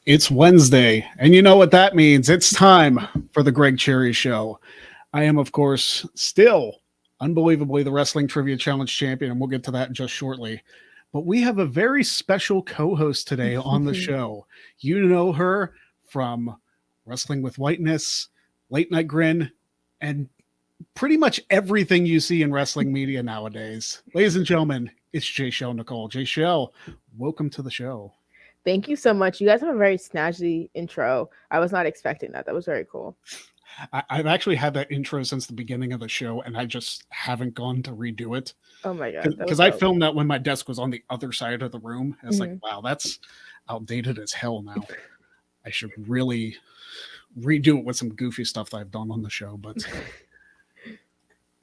It's Wednesday, and you know what that means. It's time for the Greg Cherry Show. I am, of course, still unbelievably the Wrestling Trivia Challenge champion, and we'll get to that just shortly. But we have a very special co host today on the show. You know her from Wrestling with Whiteness, Late Night Grin, and pretty much everything you see in wrestling media nowadays. Ladies and gentlemen, it's Jaychele Nicole. Jaychele, welcome to the show. Thank you so much. You guys have a very snazzy intro. I was not expecting that. That was very cool. I've actually had that intro since the beginning of the show, and I just haven't gone to redo it Oh my god, that was because I dope. filmed that when my desk was on the other side of the room. It's like, Mhm. wow, that's outdated as hell now. I should really redo it with some goofy stuff that I've done on the show. But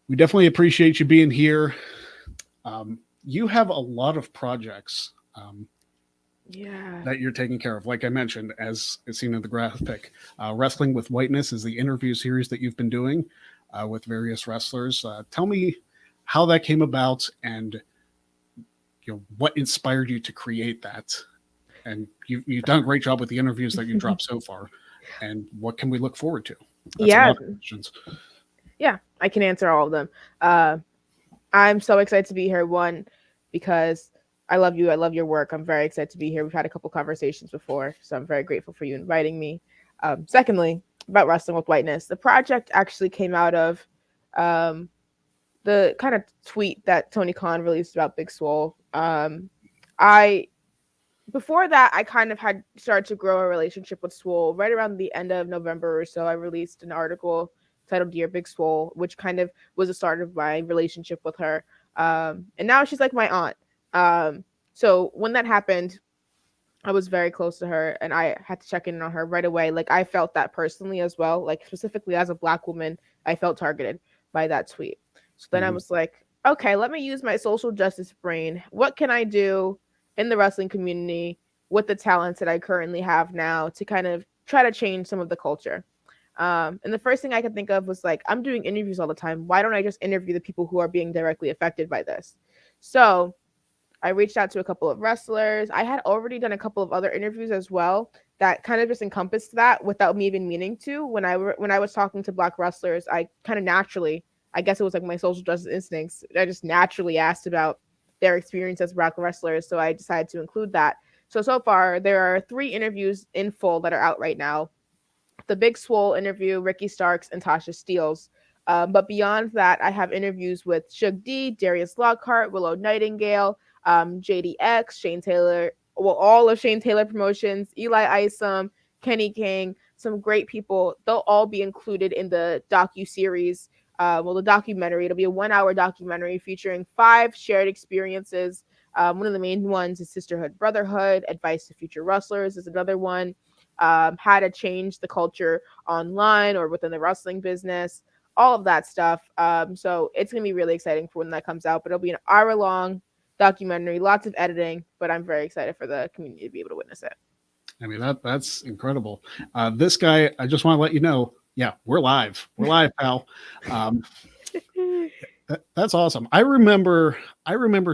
we definitely appreciate you being here. You have a lot of projects Yeah. that you're taking care of. Like I mentioned, as seen in the graphic, Wrestling with Whiteness is the interview series that you've been doing with various wrestlers. Tell me how that came about, and what inspired you to create that. And you've done a great job with the interviews that you've dropped so far. And what can we look forward to? That's a Yeah, lot of questions. yeah, I can answer all of them. Uh, I'm so excited to be here. One, because I love you. I love your work. I'm very excited to be here. We've had a couple conversations before, so I'm very grateful for you inviting me. Secondly, about Wrestling with Whiteness, the project actually came out of um, the kind of tweet that Tony Khan released about Big Swole. I Before that, I kind of had started to grow a relationship with Swole. Right around the end of November or so, I released an article titled "Dear Big Swole," which kind of was the start of my relationship with her. And now she's like my aunt. So when that happened, I was very close to her, and I had to check in on her right away. Like I felt that personally as well. Like specifically as a Black woman, I felt targeted by that tweet. So then I Mhm. was like, okay, let me use my social justice brain. What can I do in the wrestling community with the talents that I currently have now to kind of try to change some of the culture? And the first thing I could think of was like, I'm doing interviews all the time. Why don't I just interview the people who are being directly affected by this? So I reached out to a couple of wrestlers. I had already done a couple of other interviews as well that kind of just encompassed that without me even meaning to. When I was talking to Black wrestlers, I kind of naturally, I guess it was like my social justice instincts, I just naturally asked about their experience as Black wrestlers. So I decided to include that. So far, there are 3 interviews in full that are out right now. The Big Swole interview, Ricky Starks, and Tasha Steeles. But beyond that, I have interviews with Shug D, Darius Lockhart, Willow Nightingale, JDX, Shane Taylor, well, all of Shane Taylor Promotions, Eli Isom, Kenny King, some great people. They'll all be included in the docu-series. The documentary. It'll be a 1-hour documentary featuring 5 shared experiences. One of the main ones is Sisterhood Brotherhood, Advice to Future Wrestlers is another one. How to change the culture online or within the wrestling business, all of that stuff. So it's going to be really exciting for when that comes out, but it'll be an hour long documentary, lots of editing, but I'm very excited for the community to be able to witness it. I mean, that's incredible. This guy, I just want to let you know, yeah, we're live. We're live, pal. Um, that's awesome. I remember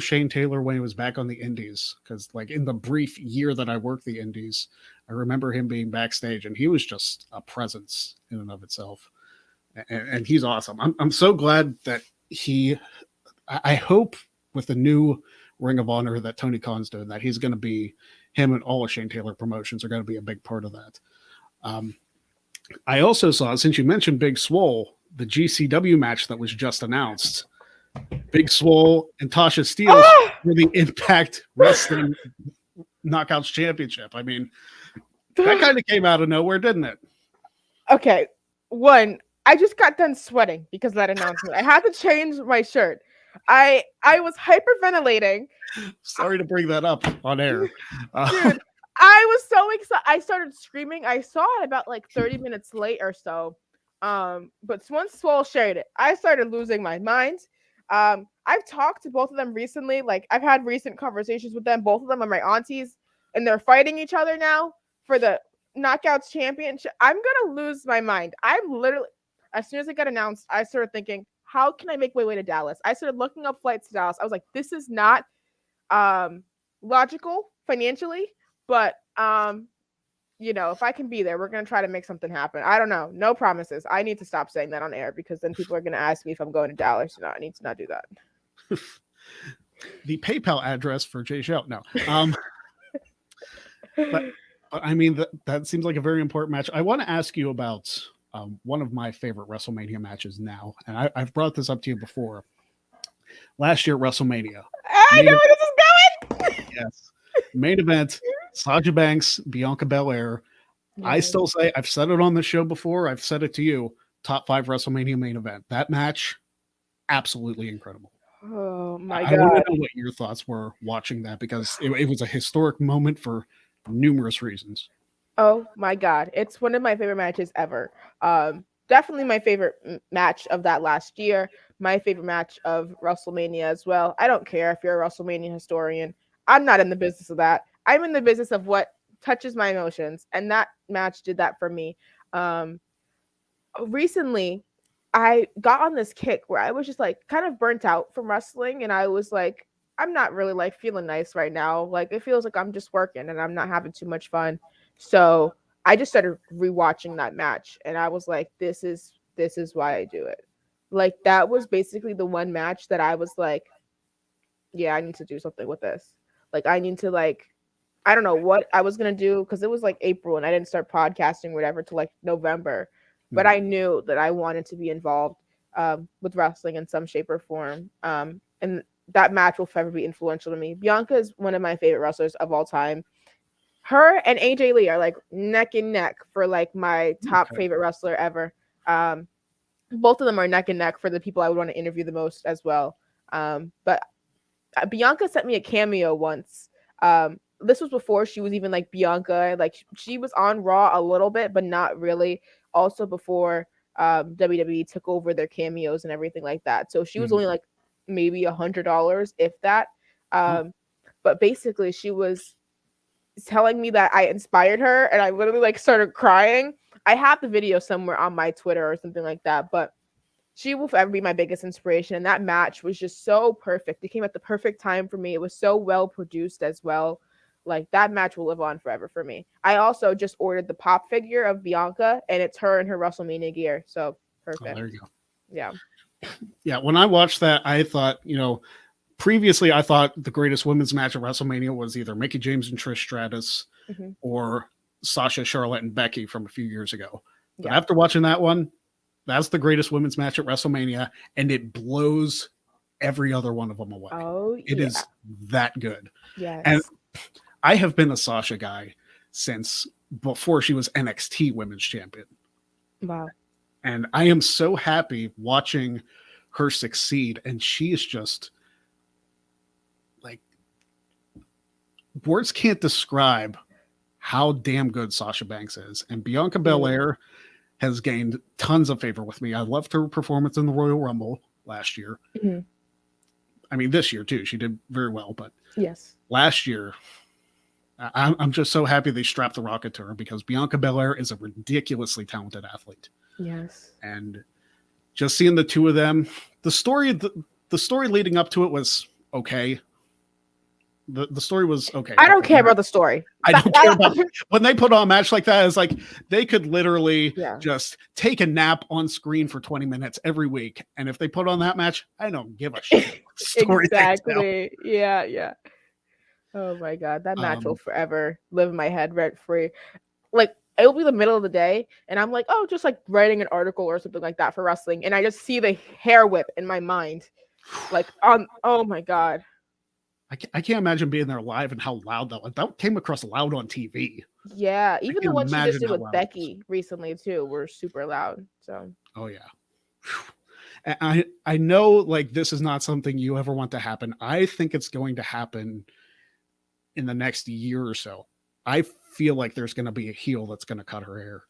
Shane Taylor when he was back on the Indies, because like in the brief year that I worked the Indies, I remember him being backstage, and he was just a presence in and of itself. And he's awesome. I'm so glad that he. I hope with the new Ring of Honor that Tony Khan's doing, that he's going to be, him and all of Shane Taylor promotions are going to be a big part of that. Um, I also saw, since you mentioned Big Swole, the GCW match that was just announced. Big Swole and Tasha Steeles Oh! for the Impact Wrestling Knockouts Championship. I mean, that kind of came out of nowhere, didn't it? Okay, one, I just got done sweating because of that announcement. I had to change my shirt. I was hyperventilating. Sorry to bring that up on air. Dude, I was so excited. I started screaming. I saw it about like 30 minutes late or so. But once Swole shared it, I started losing my mind. I've talked to both of them recently. Like I've had recent conversations with them. Both of them are my aunties, and they're fighting each other now for the Knockouts Championship. I'm gonna lose my mind. I'm literally, as soon as it got announced, I started thinking, how can I make my way to Dallas? I started looking up flights to Dallas. I was like, this is not um logical financially, but if I can be there, we're gonna try to make something happen. I don't know, no promises. I need to stop saying that on air because then people are gonna ask me if I'm going to Dallas. I need to not do that. The PayPal address for Jaychele. No, but I mean that seems like a very important match. I want to ask you about one of my favorite WrestleMania matches now, and I've brought this up to you before. Last year at WrestleMania, I know where this is going. yes, main event: Sasha Banks, Bianca Belair. Yes. I still say I've said it on the show before. I've said it to you. Top 5 WrestleMania main event. That match, absolutely incredible. Oh my I God. want to know what your thoughts were watching that because it was a historic moment for numerous reasons. Oh my God. It's one of my favorite matches ever. Definitely my favorite match of that last year. My favorite match of WrestleMania as well. I don't care if you're a WrestleMania historian. I'm not in the business of that. I'm in the business of what touches my emotions. And that match did that for me. Recently, I got on this kick where I was just like kind of burnt out from wrestling. And I was like, I'm not really like feeling nice right now. Like it feels like I'm just working and I'm not having too much fun. So I just started rewatching that match and I was like, this is why I do it. Like that was basically the one match that I was like, yeah, I need to do something with this. Like I need to like I don't know what I was gonna do because it was like April and I didn't start podcasting or whatever till like November. But I knew that I wanted to be involved with wrestling in some shape or form. And that match will forever be influential to me. Bianca is one of my favorite wrestlers of all time. Her and AJ Lee are like neck and neck for like my top favorite wrestler ever. Both of them are neck and neck for the people I would want to interview the most as well. But Bianca sent me a cameo once. This was before she was even like Bianca. Like she was on Raw a little bit, but not really. Also before WWE took over their cameos and everything like that. So she was only like maybe $100, if that. But basically, she was telling me that I inspired her, and I literally like started crying. I have the video somewhere on my Twitter or something like that, but she will forever be my biggest inspiration. And that match was just so perfect. It came at the perfect time for me. It was so well produced as well. Like that match will live on forever for me. I also just ordered the pop figure of Bianca, and it's her in her WrestleMania gear. So perfect. Oh, there you go. Yeah. Yeah. When I watched that, I thought, previously I thought the greatest women's match at WrestleMania was either Mickie James and Trish Stratus or Sasha, Charlotte, and Becky from a few years ago. But after watching that one, that's the greatest women's match at WrestleMania, and it blows every other one of them away. Oh, it is that good. Yes. And I have been a Sasha guy since before she was NXT Women's Champion. Wow. And I am so happy watching her succeed. And she is just like, words can't describe how damn good Sasha Banks is. And Bianca Belair has gained tons of favor with me. I loved her performance in the Royal Rumble last year. I mean, this year too. She did very well, but last year, I'm just so happy they strapped the rocket to her because Bianca Belair is a ridiculously talented athlete. Yes. And just seeing the two of them, the story leading up to it was okay. The story was okay. I don't care about the story. I don't care about when they put on a match like that. It's like they could literally just take a nap on screen for 20 minutes every week. And if they put on that match, I don't give a shit. Exactly. Yeah. Oh my God. That match will forever live in my head rent free. Like it'll be the middle of the day and I'm like, oh, just like writing an article or something like that for wrestling. And I just see the hair whip in my mind. Like oh my God. I can't imagine being there live and how loud that came across loud on TV. Yeah. Even the one she just did with Becky recently too were super loud. So oh yeah. And I know like this is not something you ever want to happen. I think it's going to happen in the next year or so. I feel like there's going to be a heel that's going to cut her hair.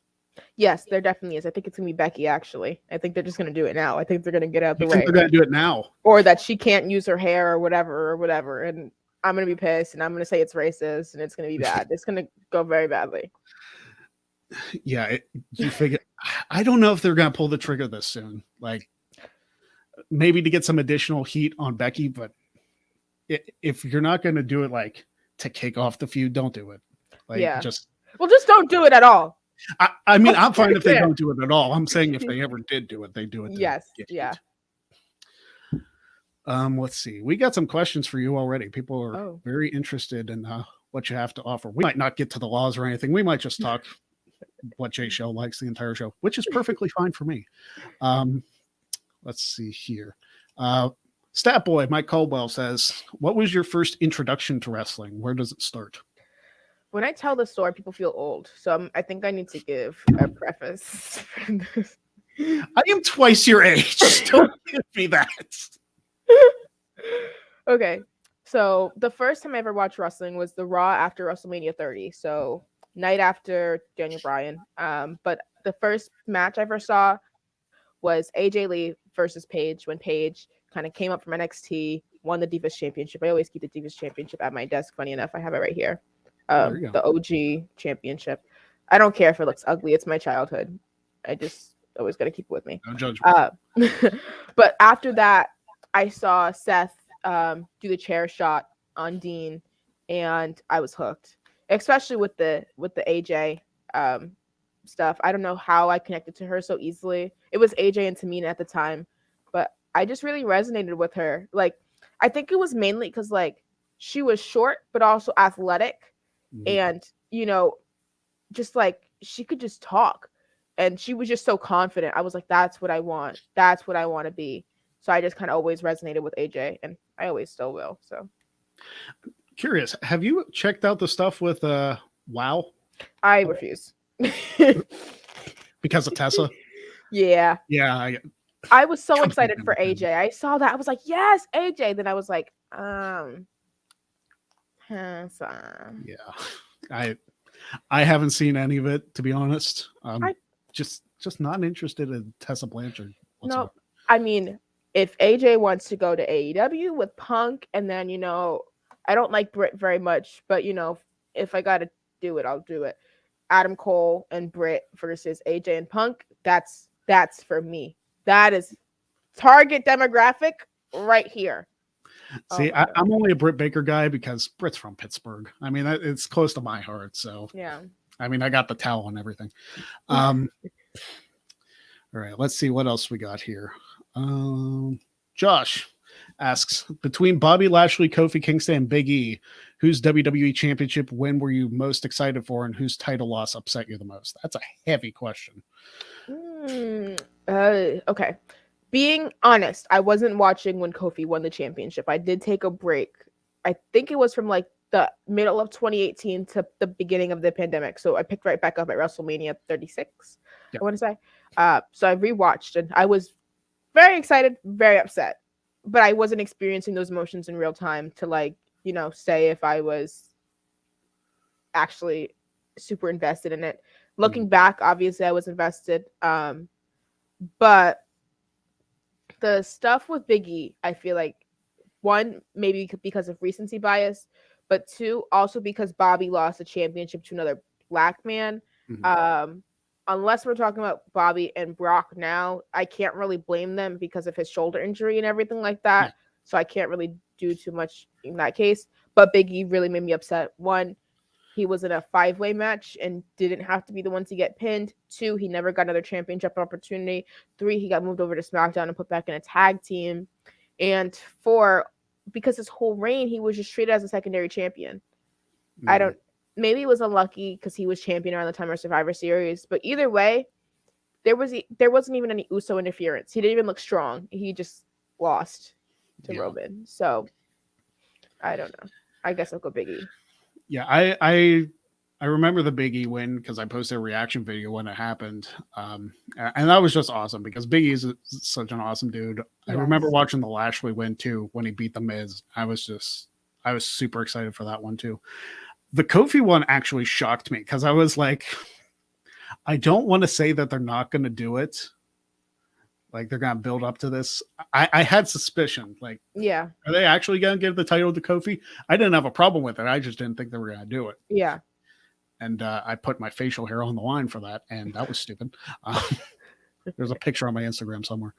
Yes, there definitely is. I think it's going to be Becky, actually. I think they're just going to do it now. I think they're going to get out of the way. They're going to do it now. Or that she can't use her hair or whatever. And I'm going to be pissed and I'm going to say it's racist and it's going to be bad. It's going to go very badly. Yeah, you figure. I don't know if they're going to pull the trigger this soon. Like, maybe to get some additional heat on Becky, but if you're not going to do it like to kick off the feud, don't do it. Like, just Well, just don't do it at all. I mean, I'm fine if they Yeah. don't do it at all. I'm saying if they ever did do it, they do it to Yes. get Yeah. heat. Let's see. We got some questions for you already. People are Oh. very interested in what you have to offer. We might not get to the laws or anything. We might just talk what Jaychele likes the entire show, which is perfectly fine for me. Let's see here. Stat Boy Mike Caldwell says, "What was your first introduction to wrestling? Where does it start?" When I tell the story, people feel old, so I think I need to give a preface for this. I am twice your age. Don't give me that. Okay, so the first time I ever watched wrestling was the Raw after WrestleMania 30, so night after Daniel Bryan. But the first match I ever saw was AJ Lee versus Paige when Paige kind of came up from NXT, won the Divas Championship. I always keep the Divas Championship at my desk. Funny enough, I have it right here. There you go. The OG championship. I don't care if it looks ugly. It's my childhood. I just always got to keep it with me. No judgment. But after that, I saw Seth do the chair shot on Dean, and I was hooked. Especially with the AJ stuff. I don't know how I connected to her so easily. It was AJ and Tamina at the time, but I just really resonated with her. Like, I think it was mainly because like she was short but also athletic, and just like she could just talk, and she was just so confident. I was like, that's what I want. That's what I want to be. So I just kind of always resonated with AJ, and I always still will. So curious, have you checked out the stuff with WoW? I refuse. Because of Tessa? Yeah. Yeah. I was so excited for AJ. I saw that. I was like, yes, AJ. Then I was like, yeah. I haven't seen any of it, to be honest. Just not interested in Tessa Blanchard whatsoever. No, I mean, if AJ wants to go to AEW with Punk, and then I don't like Britt very much, but if I gotta do it, I'll do it. Adam Cole and Britt versus AJ and Punk. That's for me. That is target demographic right here. See, I'm only a Britt Baker guy because Britt's from Pittsburgh. I mean, it's close to my heart. So yeah. I mean, I got the towel and everything. All right, let's see what else we got here. Josh asks, between Bobby Lashley, Kofi Kingston, and Big E, whose WWE Championship win were you most excited for, and whose title loss upset you the most? That's a heavy question. Okay. Being honest, I wasn't watching when Kofi won the championship. I did take a break. I think it was from like the middle of 2018 to the beginning of the pandemic. So I picked right back up at WrestleMania 36, I want to say. So I rewatched, and I was very excited, very upset. But I wasn't experiencing those emotions in real time to say if I was actually super invested in it. Looking back, obviously I was invested. But the stuff with Big E, I feel like, one, maybe because of recency bias, but two, also because Bobby lost the championship to another black man. Unless we're talking about Bobby and Brock now, I can't really blame them because of his shoulder injury and everything like that. Yeah. So I can't really do too much in that case. But Big E really made me upset. One, he was in a 5-way match and didn't have to be the one to get pinned. 2, he never got another championship opportunity. 3, he got moved over to SmackDown and put back in a tag team. And 4, because his whole reign, he was just treated as a secondary champion. Maybe it was unlucky because he was champion around the time of Survivor Series. But either way, there wasn't even any Uso interference. He didn't even look strong. He just lost to Roman. So I don't know. I guess I'll go Big E. Yeah, I remember the Big E win because I posted a reaction video when it happened, and that was just awesome because Big E is such an awesome dude. Yes. I remember watching the Lashley win too when he beat the Miz. I was super excited for that one too. The Kofi one actually shocked me because I was like, I don't want to say that they're not going to do it. Like they're going to build up to this. I had suspicion. Like, are they actually going to give the title to Kofi? I didn't have a problem with it. I just didn't think they were going to do it. Yeah. And I put my facial hair on the line for that, and that was stupid. There's a picture on my Instagram somewhere.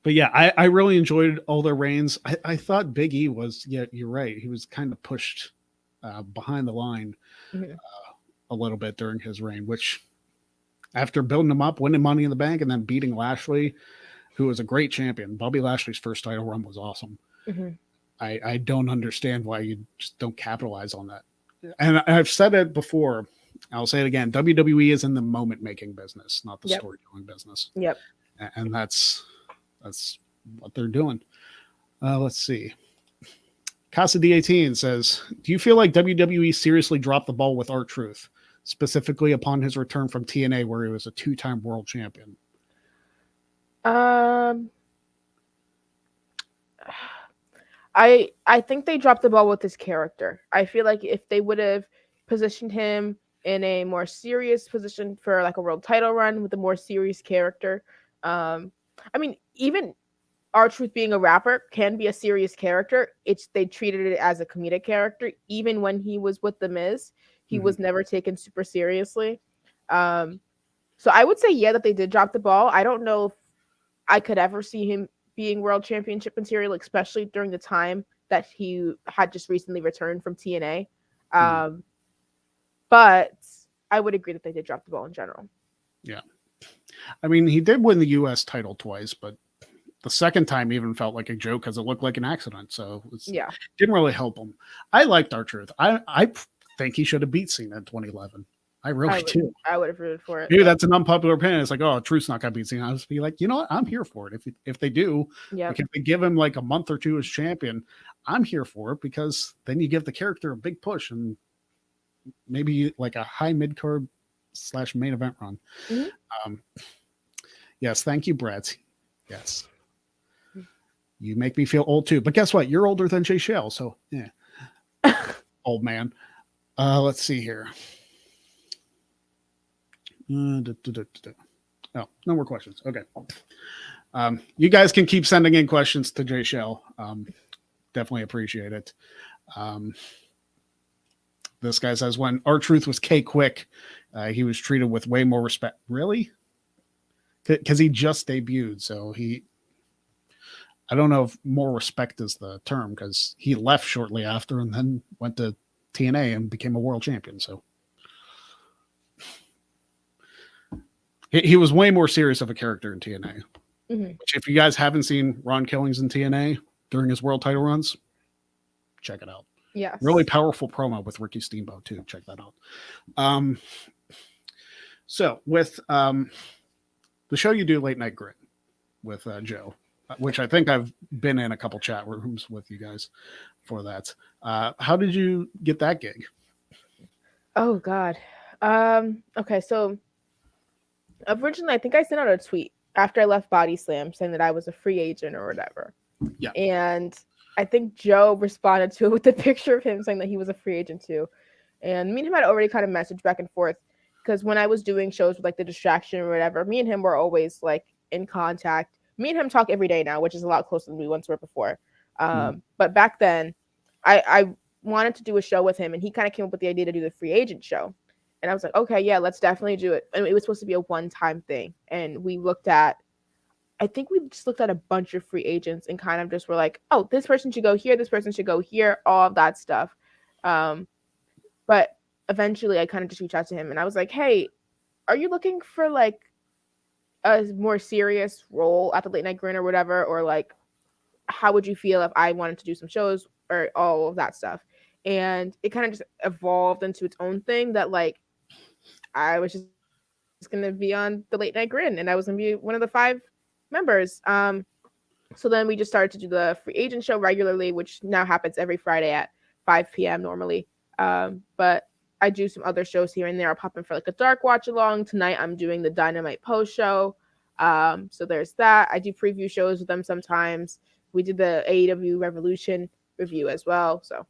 But yeah, I really enjoyed all their reigns. I thought Big E was, you're right. He was kind of pushed behind the line Mhm. a little bit during his reign, which after building him up, winning Money in the Bank, and then beating Lashley, who was a great champion. Bobby Lashley's first title run was awesome. Mhm. I don't understand why you just don't capitalize on that. And I've said it before. I'll say it again. WWE is in the moment making business, not the Yep. storytelling business. Yep. And that's what they're doing. Let's see. Casa D18 says, do you feel like WWE seriously dropped the ball with R-Truth, specifically upon his return from TNA, where he was a 2-time world champion? I think they dropped the ball with his character. I feel like if they would have positioned him in a more serious position for like a world title run with a more serious character, I mean, even R-Truth being a rapper can be a serious character. It's they treated it as a comedic character. Even when he was with The Miz, he was never taken super seriously. So I would say yeah that they did drop the ball. I don't know if I could ever see him being world championship material, especially during the time that he had just recently returned from TNA. But I would agree that they did drop the ball in general. Yeah. I mean, he did win the U.S. title twice, but the second time even felt like a joke because it looked like an accident. So it didn't really help him. I liked R-Truth. I think he should have beat Cena in 2011. I really do. I would have rooted for it. Maybe that's an unpopular opinion. It's like, oh, Truth's not going to beat Cena. I'll just be like, you know what? I'm here for it. If they do, like if they give him like a month or two as champion, I'm here for it because then you give the character a big push and maybe like a high mid card / main event run. Yes, thank you, Brett. Yes. You make me feel old too. But guess what? You're older than Jaychele, so yeah. Old man. Let's see here. Oh, no more questions. Okay. You guys can keep sending in questions to Jaychele. Definitely appreciate it. This guy says, when R-Truth was K-Quick, he was treated with way more respect. Really? Because he just debuted, so I don't know if more respect is the term, because he left shortly after and then went to TNA and became a world champion. So he was way more serious of a character in TNA. Which, if you guys haven't seen Ron Killings in TNA during his world title runs, check it out. Yes. Really powerful promo with Ricky Steamboat too. Check that out. So with the show you do, Late Night Grit, with Joe, which I think I've been in a couple chat rooms with you guys for that. How did you get that gig? Oh God. Okay, so originally I think I sent out a tweet after I left Body Slam saying that I was a free agent or whatever. Yeah. And I think Joe responded to it with a picture of him saying that he was a free agent too. And me and him had already kind of messaged back and forth because when I was doing shows with like The Distraction or whatever, me and him were always like in contact. Me and him talk every day now, which is a lot closer than we once were before. But back then, I wanted to do a show with him, and he kind of came up with the idea to do the free agent show. And I was like, okay, yeah, let's definitely do it. And it was supposed to be a one-time thing. And we I think we just looked at a bunch of free agents and kind of just were like, oh, this person should go here, this person should go here, all of that stuff. But eventually I kind of just reached out to him and I was like, hey, are you looking for like a more serious role at the Late Night Grin or whatever? Or like, how would you feel if I wanted to do some shows or all of that stuff? And it kind of just evolved into its own thing that like, I was just going to be on the Late Night Grin and I was going to be one of the 5 members. So then we just started to do the free agent show regularly, which now happens every Friday at 5 p.m. normally. But I do some other shows here and there. I'll pop in for like a dark watch along. Tonight I'm doing the Dynamite post show. So there's that. I do preview shows with them sometimes. We did the AEW Revolution review as well. So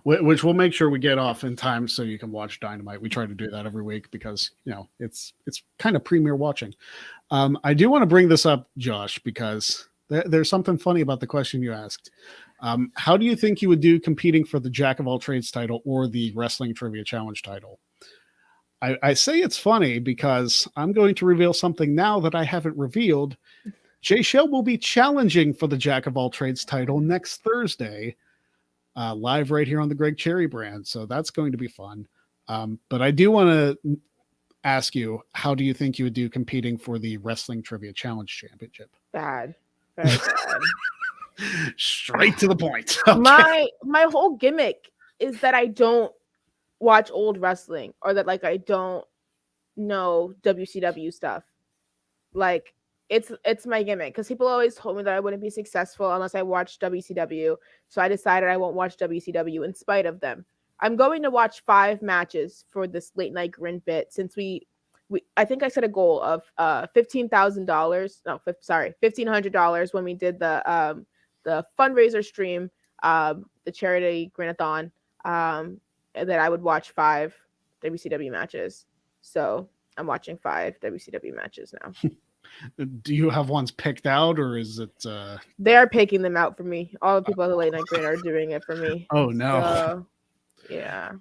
which we'll make sure we get off in time so you can watch Dynamite. We try to do that every week because, you know, it's kind of premier watching. I do want to bring this up, Josh, because there's something funny about the question you asked. How do you think you would do competing for the Jack of all trades title or the Wrestling Trivia Challenge title? I say it's funny because I'm going to reveal something now that I haven't revealed. Jaychele will be challenging for the Jack of all trades title next Thursday live right here on the Greg Cherry brand. So that's going to be fun. But I do want to ask you, how do you think you would do competing for the Wrestling Trivia Challenge Championship? Bad. Very bad. Straight to the point. Okay. My whole gimmick is that I don't watch old wrestling, or that like I don't know WCW stuff. Like it's my gimmick, because people always told me that I wouldn't be successful unless I watched WCW. So I decided I won't watch WCW in spite of them. I'm going to watch 5 matches for this late night grin bit, since we I think I set a goal of $15,000. No, sorry, $1,500 when we did the fundraiser stream, the charity grinathon, that I would watch 5 WCW matches. So I'm watching 5 WCW matches now. Do you have ones picked out, or is it? They are picking them out for me. All the people at the late night grin are doing it for me. Oh no! So, yeah.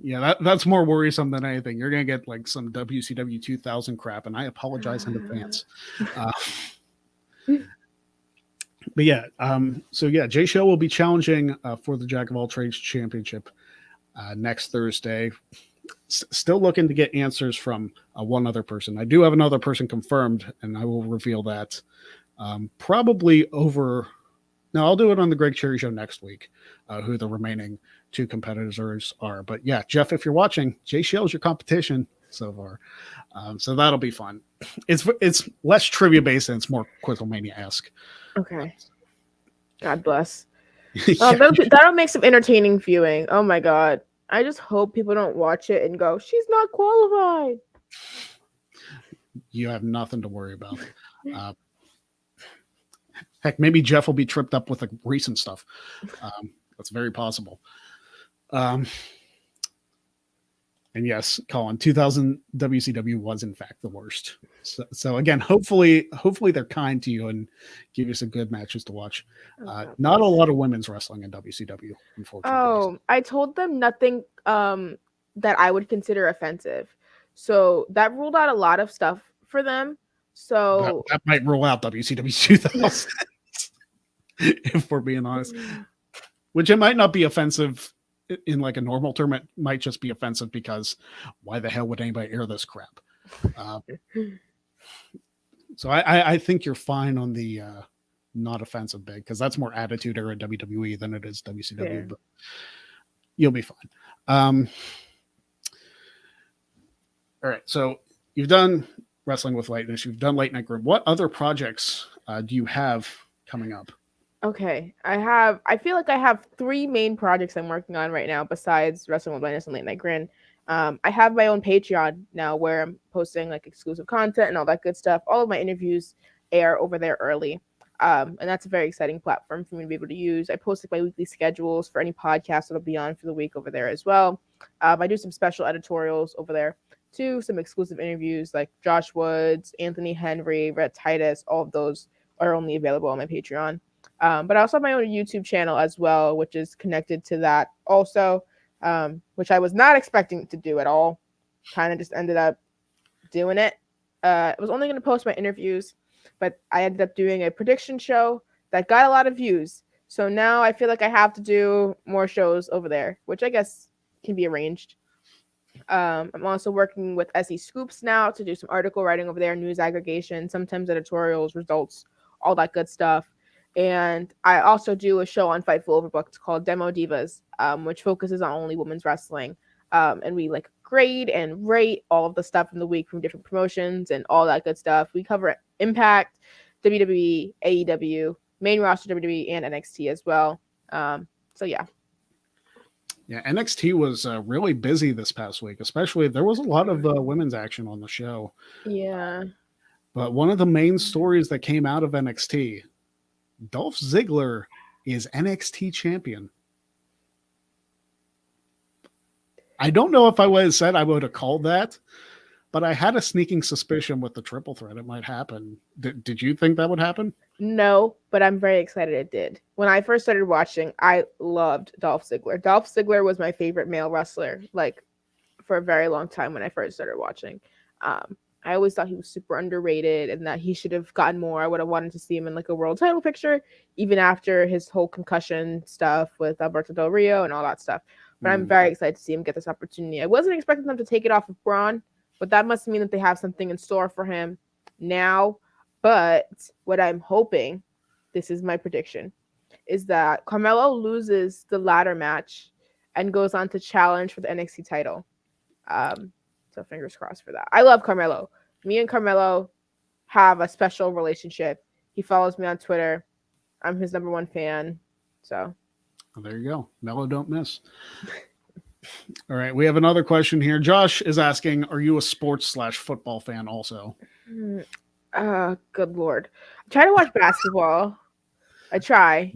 Yeah, that's more worrisome than anything. You're gonna get like some WCW 2000 crap, and I apologize in advance. But yeah, so yeah, Jaychele will be challenging for the Jack of All Trades Championship next Thursday. Still looking to get answers from one other person. I do have another person confirmed, and I will reveal that probably over. No, I'll do it on the Greg Cherry Show next week, who the remaining 2 competitors are. But yeah, Jeff, if you're watching, Jaychele is your competition so far. So that'll be fun. It's less trivia based and it's more Quizlemania-esque. Okay. God bless. Yeah. That'll make some entertaining viewing. Oh my god. I just hope people don't watch it and go, she's not qualified. You have nothing to worry about. Heck, maybe Jeff will be tripped up with the recent stuff. That's very possible. And yes, Colin, 2000 WCW was in fact the worst. So again, hopefully they're kind to you and give you some good matches to watch. Not a lot of women's wrestling in WCW, unfortunately. Oh, I told them nothing that I would consider offensive. So that ruled out a lot of stuff for them. So that might rule out WCW 2000, if we're being honest. Which it might not be offensive in like a normal term. It might just be offensive because why the hell would anybody air this crap? So I think you're fine on the not offensive big, because that's more attitude era WWE than it is WCW. Yeah. But you'll be fine. All right, so you've done Wrestling with Lightness, you've done Late Night Group. What other projects do you have coming up? Okay, I feel like I have 3 main projects I'm working on right now besides Wrestling with Lightness and Late Night Grin. I have my own Patreon now where I'm posting like exclusive content and all that good stuff. All of my interviews air over there early. And that's a very exciting platform for me to be able to use. I post like my weekly schedules for any podcast that'll be on for the week over there as well. I do some special editorials over there too, some exclusive interviews like Josh Woods, Anthony Henry, Rhett Titus. All of those are only available on my Patreon. But I also have my own YouTube channel as well, which is connected to that also, which I was not expecting to do at all. Kind of just ended up doing it. I was only going to post my interviews, but I ended up doing a prediction show that got a lot of views. So now I feel like I have to do more shows over there, which I guess can be arranged. I'm also working with SE Scoops now to do some article writing over there, news aggregation, sometimes editorials, results, all that good stuff. And I also do a show on Fightful Overbooked called Demo Divas, which focuses on only women's wrestling. And we like grade and rate all of the stuff from the week from different promotions and all that good stuff. We cover Impact, WWE, AEW, main roster WWE, and NXT as well. So yeah. Yeah, NXT was really busy this past week, especially there was a lot of women's action on the show. Yeah. But one of the main stories that came out of NXT, Dolph Ziggler is NXT champion. I don't know if I would have said I would have called that, but I had a sneaking suspicion with the triple threat it might happen. Did you think that would happen? No, but I'm very excited it did. When I first started watching, I loved Dolph Ziggler. Dolph Ziggler was my favorite male wrestler, like for a very long time when I first started watching. I always thought he was super underrated and that he should have gotten more. I would have wanted to see him in like a world title picture, even after his whole concussion stuff with Alberto Del Rio and all that stuff. But I'm very excited to see him get this opportunity. I wasn't expecting them to take it off of Braun, but that must mean that they have something in store for him now. But what I'm hoping, this is my prediction, is that Carmelo loses the ladder match and goes on to challenge for the NXT title. So fingers crossed for that. I love Carmelo. Me and Carmelo have a special relationship. He follows me on Twitter. I'm his number one fan. So well, there you go. Mello don't miss. All right. We have another question here. Josh is asking, are you a sports/football fan also? Good Lord. I try to watch basketball. I try.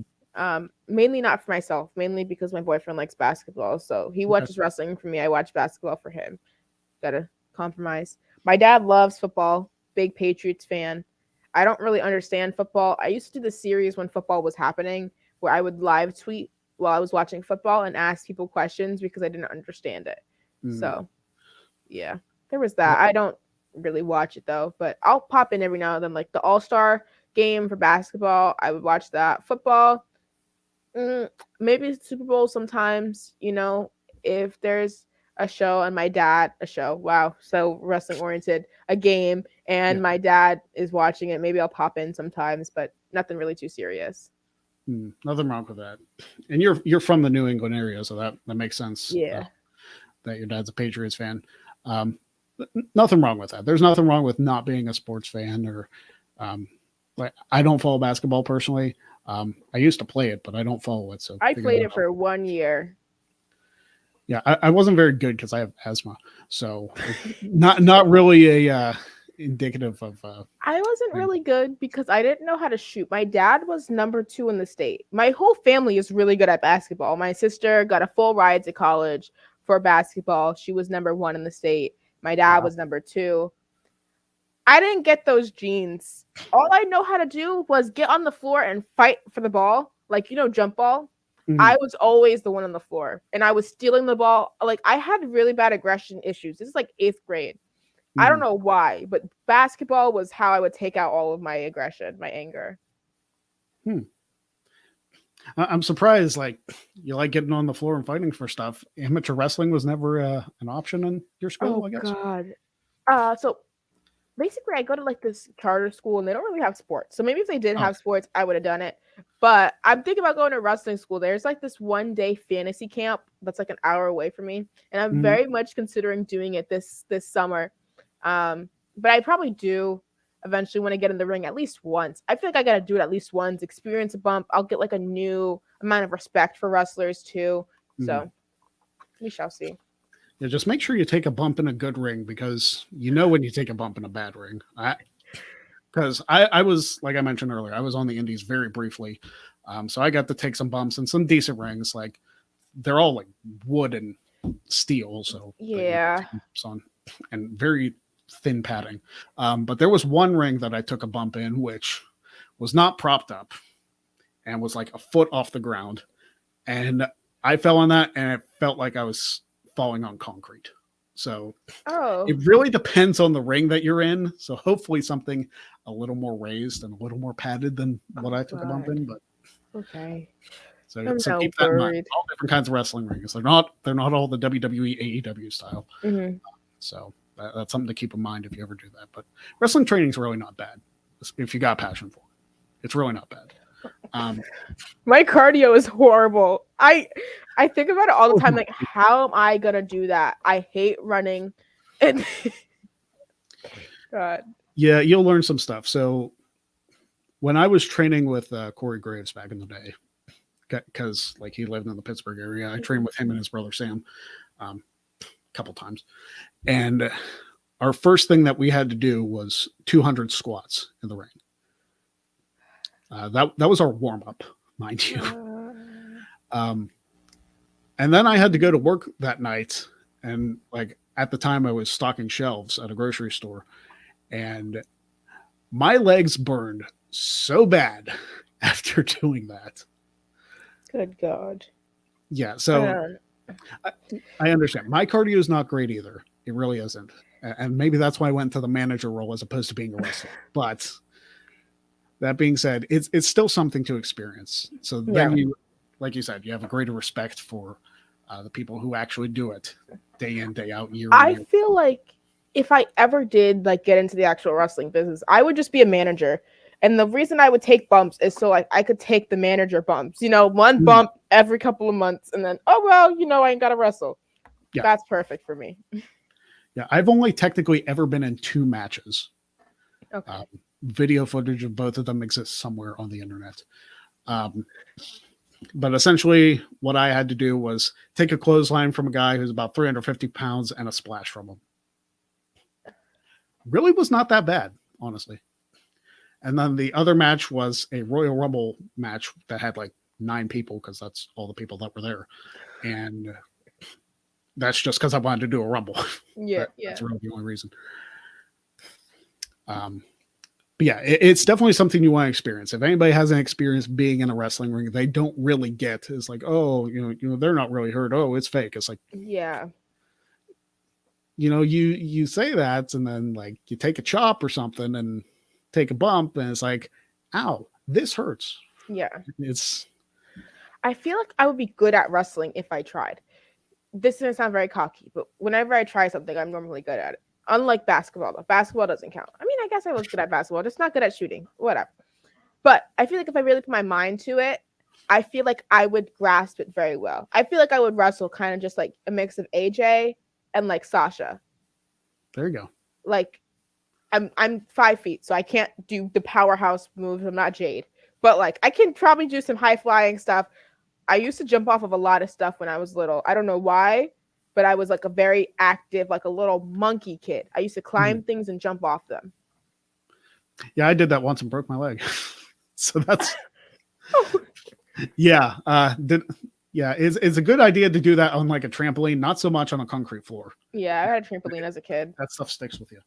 Mainly not for myself, mainly because my boyfriend likes basketball. So he watches wrestling for me. I watch basketball for him. Gotta compromise. My dad loves football, big Patriots fan. I don't really understand football. I used to do the series when football was happening where I would live tweet while I was watching football and ask people questions because I didn't understand it. So, yeah, there was that. I don't really watch it though, but I'll pop in every now and then, like the All-Star game for basketball. I would watch that. Football, maybe Super Bowl sometimes, if there's a show and wow, so wrestling oriented, a game and my dad is watching it, maybe I'll pop in sometimes, but nothing really too serious. Nothing wrong with that. And you're from the New England area, so that makes sense. Yeah. That your dad's a Patriots fan. Nothing wrong with that. There's nothing wrong with not being a sports fan or like I don't follow basketball personally. I used to play it, but I don't follow it. So I played it for 1 year. Yeah, I wasn't very good because I have asthma, so not really a indicative of. I wasn't really good because I didn't know how to shoot. My dad was number 2 in the state. My whole family is really good at basketball. My sister got a full ride to college for basketball. She was number 1 in the state. My dad was number 2. I didn't get those genes. All I know how to do was get on the floor and fight for the ball, like jump ball. I was always the one on the floor and I was stealing the ball. Like I had really bad aggression issues. This is like 8th grade. I don't know why, but basketball was how I would take out all of my aggression, my anger. I'm surprised, like you like getting on the floor and fighting for stuff. Amateur wrestling was never an option in your school, I guess. God. So basically I go to like this charter school and they don't really have sports. So maybe if they did have sports, I would have done it. But I'm thinking about going to wrestling school. There's like this 1-day fantasy camp that's like an hour away from me. And I'm very much considering doing it this summer. But I probably do eventually want to get in the ring at least once. I feel like I got to do it at least once, experience a bump. I'll get like a new amount of respect for wrestlers too. So we shall see. Yeah, just make sure you take a bump in a good ring because when you take a bump in a bad ring. Because I was, like I mentioned earlier, I was on the indies very briefly. So I got to take some bumps in some decent rings. Like they're all like wood and steel. So yeah. And very thin padding. But there was one ring that I took a bump in, which was not propped up and was like a foot off the ground. And I fell on that and it felt like I was falling on concrete. So it really depends on the ring that you're in. So hopefully something a little more raised and a little more padded than what I took a bump in. But okay. So keep that in mind. All different kinds of wrestling rings. They're not all the WWE, AEW style. So that's something to keep in mind if you ever do that. But wrestling training is really not bad if you got passion for it. It's really not bad. My cardio is horrible. I think about it all the time. Like, how am I gonna do that? I hate running. And God. Yeah, you'll learn some stuff. So when I was training with Corey Graves back in the day, because like he lived in the Pittsburgh area, I trained with him and his brother Sam a couple times. And our first thing that we had to do was 200 squats in the ring. That was our warm up, mind you. And then I had to go to work that night. And like at the time I was stocking shelves at a grocery store and my legs burned so bad after doing that. Good God. Yeah. So I understand. My cardio is not great either. It really isn't. And maybe that's why I went to the manager role as opposed to being a wrestler. But that being said, it's still something to experience. So then Yeah. you, like you said, you have a greater respect for the people who actually do it day in, day out, year in, I year. feel like if I ever did like get into the actual wrestling business, I would just be a manager. And the reason I would take bumps is so like I could take the manager bumps, one Mm, bump every couple of months, and then oh well, I ain't gotta wrestle. yeah, That's perfect for me. yeah. I've only technically ever been in 2 matches. Okay. Video footage of both of them exists somewhere on the internet. Um, but essentially, what I had to do was take a clothesline from a guy who's about 350 pounds and a splash from him. Really was not that bad, honestly. And then the other match was a Royal Rumble match that had like 9 people because that's all the people that were there. And that's just because I wanted to do a Rumble. Yeah, That's yeah. really the only reason. Um, but yeah, it's definitely something you want to experience. If anybody hasn't experienced being in a wrestling ring, they don't really get. It's like, oh, they're not really hurt. Oh, it's fake. It's like, Yeah. you say that, and then like you take a chop or something and take a bump, and it's like, ow, this hurts. Yeah. It's I feel like I would be good at wrestling if I tried. This doesn't sound very cocky, but whenever I try something, I'm normally good at it. Unlike basketball, though. Basketball doesn't count. I mean, I guess I was good at basketball, just not good at shooting. Whatever. But I feel like if I really put my mind to it, I feel like I would grasp it very well. I feel like I would wrestle kind of just like a mix of AJ and like Sasha. there you go. Like I'm 5 feet, so I can't do the powerhouse moves. I'm not Jade. But like I can probably do some high flying stuff. I used to jump off of a lot of stuff when I was little. I don't know why, but I was like a very active, like a little monkey kid. I used to climb things and jump off them. Yeah, I did that once and broke my leg. So that's yeah. It's a good idea to do that on like a trampoline, not so much on a concrete floor. Yeah, I had a trampoline as a kid. That stuff sticks with you.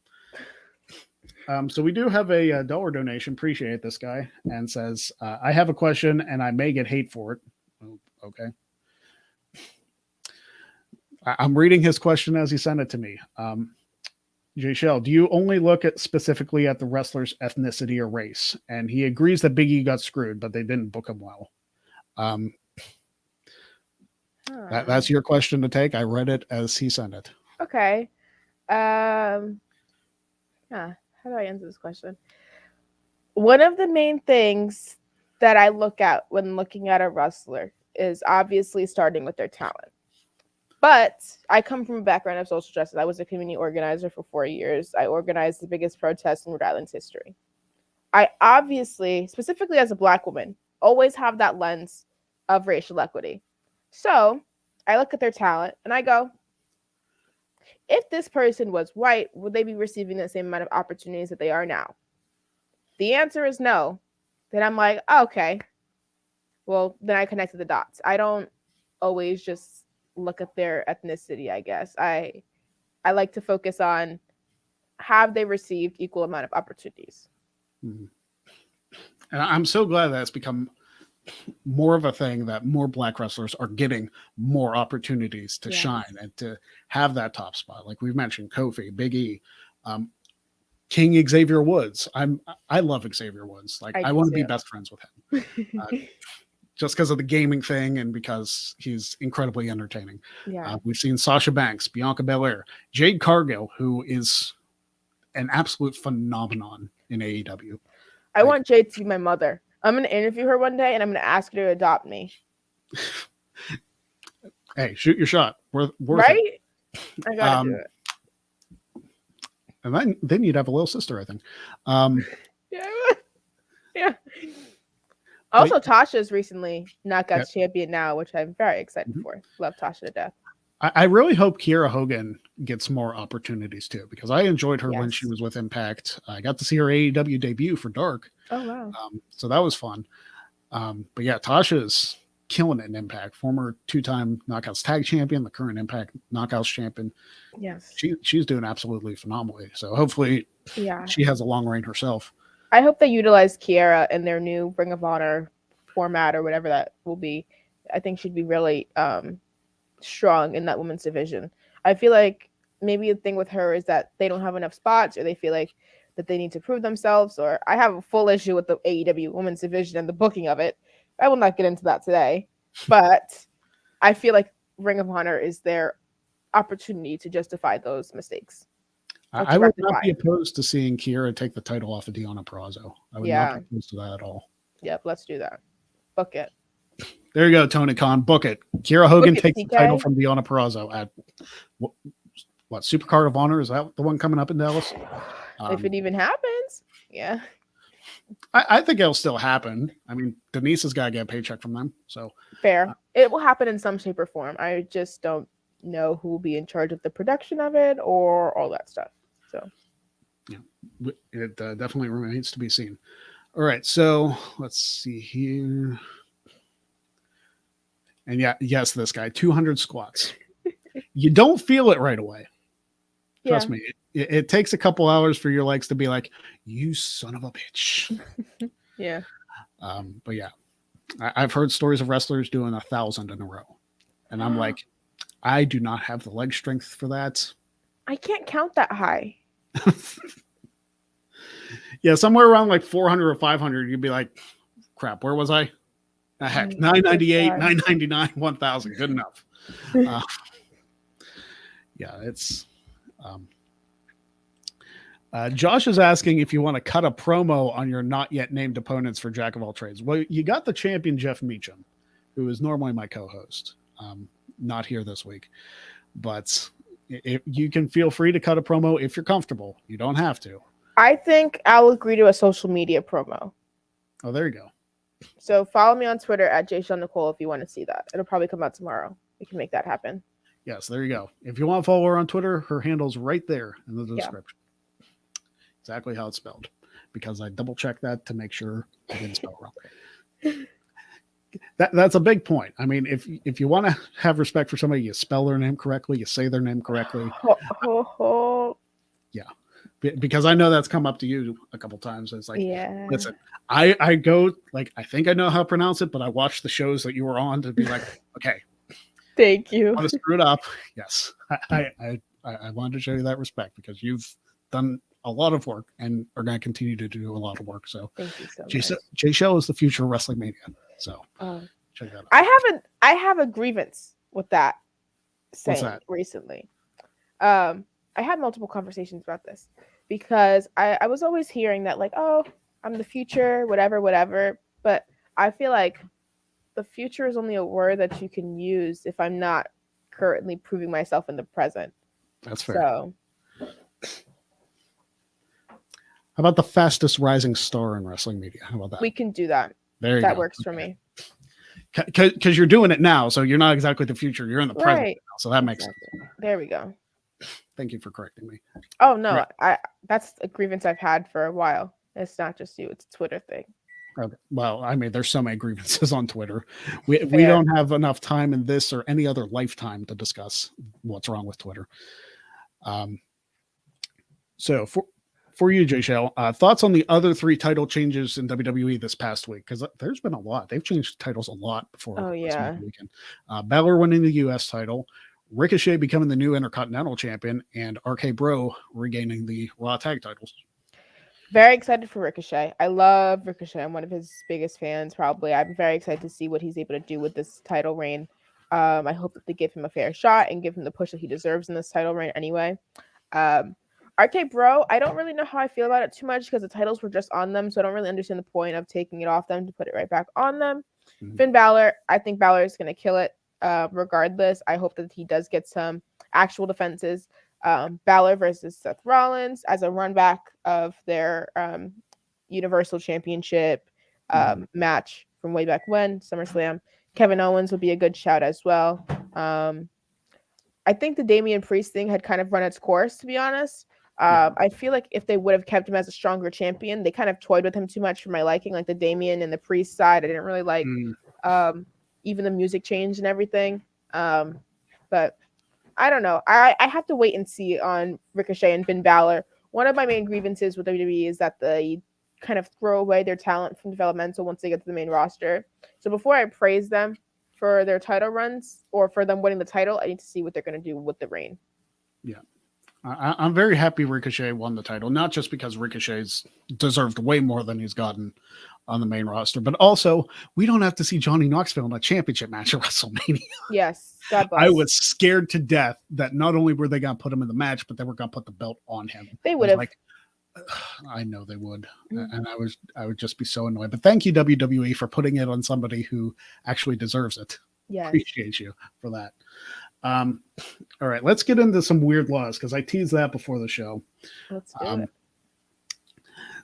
So we do have a dollar donation. Appreciate this guy, and says, "I have a question, and I may get hate for it." Oh, okay. I'm reading his question as he sent it to me. Jaychele, do you only look at specifically at the wrestler's ethnicity or race? And he agrees that Big E got screwed, but they didn't book him well. That's your question to take. I read it as he sent it. Okay. How do I answer this question? One of the main things that I look at when looking at a wrestler is obviously starting with their talent. But I come from a background of social justice. I was a community organizer for 4 years. I organized the biggest protest in Rhode Island's history. I obviously, specifically as a Black woman, always have that lens of racial equity. So I look at their talent and I go, if this person was white, would they be receiving the same amount of opportunities that they are now? The answer is no. Then I'm like, oh, okay. Well, then I connected the dots. I don't always just look at their ethnicity, I guess. I like to focus on, have they received equal amount of opportunities? Mm-hmm. And I'm so glad that it's become more of a thing that more Black wrestlers are getting more opportunities to shine and to have that top spot. Like we've mentioned, Kofi, Big E, King Xavier Woods. I love Xavier Woods. Like I want to be best friends with him. Just because of the gaming thing and because he's incredibly entertaining. Yeah. We've seen Sasha Banks, Bianca Belair, Jade Cargill, who is an absolute phenomenon in AEW. I want Jade to be my mother. I'm going to interview her one day and I'm going to ask her to adopt me. Hey, shoot your shot. Worth right? It. I got to do it. And then you'd have a little sister, I think. Yeah. Also, Tasha's recently Knockouts champion now, which I'm very excited for. Love Tasha to death. I really hope Kiera Hogan gets more opportunities too, because I enjoyed her when she was with Impact. I got to see her AEW debut for Dark. Oh, wow. So that was fun. But yeah, Tasha's killing it in Impact. Former 2-time Knockouts tag champion, the current Impact Knockouts champion. Yes. She's doing absolutely phenomenally. So hopefully she has a long reign herself. I hope they utilize Kiera in their new Ring of Honor format or whatever that will be. I think she'd be really strong in that women's division. I feel like maybe the thing with her is that they don't have enough spots, or they feel like that they need to prove themselves. Or I have a full issue with the AEW women's division and the booking of it. I will not get into that today, but I feel like Ring of Honor is their opportunity to justify those mistakes or I to would not rectify. be opposed to seeing Kiera take the title off of Deonna Purrazzo. I would not be Yeah. opposed to that at all. Yep. Let's do that. Book it. There you go, Tony Khan. Book it. Kiera Book Hogan it, takes the title TK. from Deonna Purrazzo at what Supercard of Honor? Is that the one coming up in Dallas? If it even happens. Yeah. I think it'll still happen. I mean, Denise has got to get a paycheck from them. So Fair. It will happen in some shape or form. I just don't know who will be in charge of the production of it or all that stuff. So yeah, it definitely remains to be seen. All right, so let's see here. And yeah, yes, this guy, 200 squats. You don't feel it right away. Trust me. It takes a couple hours for your legs to be like, you son of a bitch. Yeah. But yeah, I've heard stories of wrestlers doing 1,000 in a row. And I'm like, I do not have the leg strength for that. I can't count that high. Yeah, somewhere around like 400 or 500, you'd be like, crap, where was I? Heck, 998, 999, 1,000. Good enough. Yeah, it's. Josh is asking if you want to cut a promo on your not yet named opponents for Jack of All Trades. Well, you got the champion Jeff Meacham, who is normally my co-host. Not here this week, but if you can feel free to cut a promo if you're comfortable. You don't have to. I think I'll agree to a social media promo. Oh, there you go. So follow me on Twitter at Jaychele Nicole if you want to see that. It'll probably come out tomorrow. We can make that happen. Yes, there you go. If you want to follow her on Twitter, her handle's right there in the description. Exactly how it's spelled, because I double checked that to make sure I didn't spell wrong. That's a big point. I mean, if you want to have respect for somebody, you spell their name correctly, you say their name correctly. Yeah, because I know that's come up to you a couple times. It's like, listen, I go like I think I know how to pronounce it, but I watched the shows that you were on to be like, okay, thank you. I want to screw it up. Yes, I wanted to show you that respect because you've done a lot of work and are going to continue to do a lot of work. So thank you so much. Jaychele is the future of Wrestling Mania. So check that out. I have a grievance with that saying recently. I had multiple conversations about this because I was always hearing that like, oh, I'm the future, whatever. But I feel like the future is only a word that you can use if I'm not currently proving myself in the present. That's fair. So how about the fastest rising star in wrestling media? How about that? We can do that. There you that go. Works for me. Because you're doing it now, so you're not exactly the future. You're in the present now, so that makes sense. There we go. Thank you for correcting me. Oh no, that's a grievance I've had for a while. It's not just you; it's a Twitter thing. Okay. Well, I mean, there's so many grievances on Twitter. We don't have enough time in this or any other lifetime to discuss what's wrong with Twitter. So for you, Jaychele, thoughts on the other 3 title changes in WWE this past week? Because there's been a lot. They've changed titles a lot before. Oh yeah. Weekend. Balor winning the U.S. title, Ricochet becoming the new Intercontinental Champion, and RK Bro regaining the Raw Tag titles. Very excited for Ricochet. I love Ricochet. I'm one of his biggest fans, probably. I'm very excited to see what he's able to do with this title reign. I hope that they give him a fair shot and give him the push that he deserves in this title reign anyway. RK Bro, I don't really know how I feel about it too much because the titles were just on them, so I don't really understand the point of taking it off them to put it right back on them. Mm-hmm. Finn Balor, I think Balor is going to kill it regardless. I hope that he does get some actual defenses. Balor versus Seth Rollins as a run back of their Universal Championship match from way back when, SummerSlam. Kevin Owens would be a good shout as well. I think the Damian Priest thing had kind of run its course, to be honest. I feel like if they would have kept him as a stronger champion, they kind of toyed with him too much for my liking. Like the Damian and the Priest side, I didn't really like. Even the music change and everything. But I don't know. I have to wait and see on Ricochet and Finn Balor. One of my main grievances with WWE is that they kind of throw away their talent from developmental once they get to the main roster. So before I praise them for their title runs or for them winning the title, I need to see what they're going to do with the reign. Yeah. I'm very happy Ricochet won the title, not just because Ricochet's deserved way more than he's gotten on the main roster, but also we don't have to see Johnny Knoxville in a championship match at WrestleMania. Yes, God I bless. was scared to death that not only were they going to put him in the match, but they were going to put the belt on him. They I would was have. like, I know they would, Mhm. and I would just be so annoyed. But thank you WWE for putting it on somebody who actually deserves it. Yes. Appreciate you for that. All right, let's get into some weird laws because I teased that before the show. Let's do it.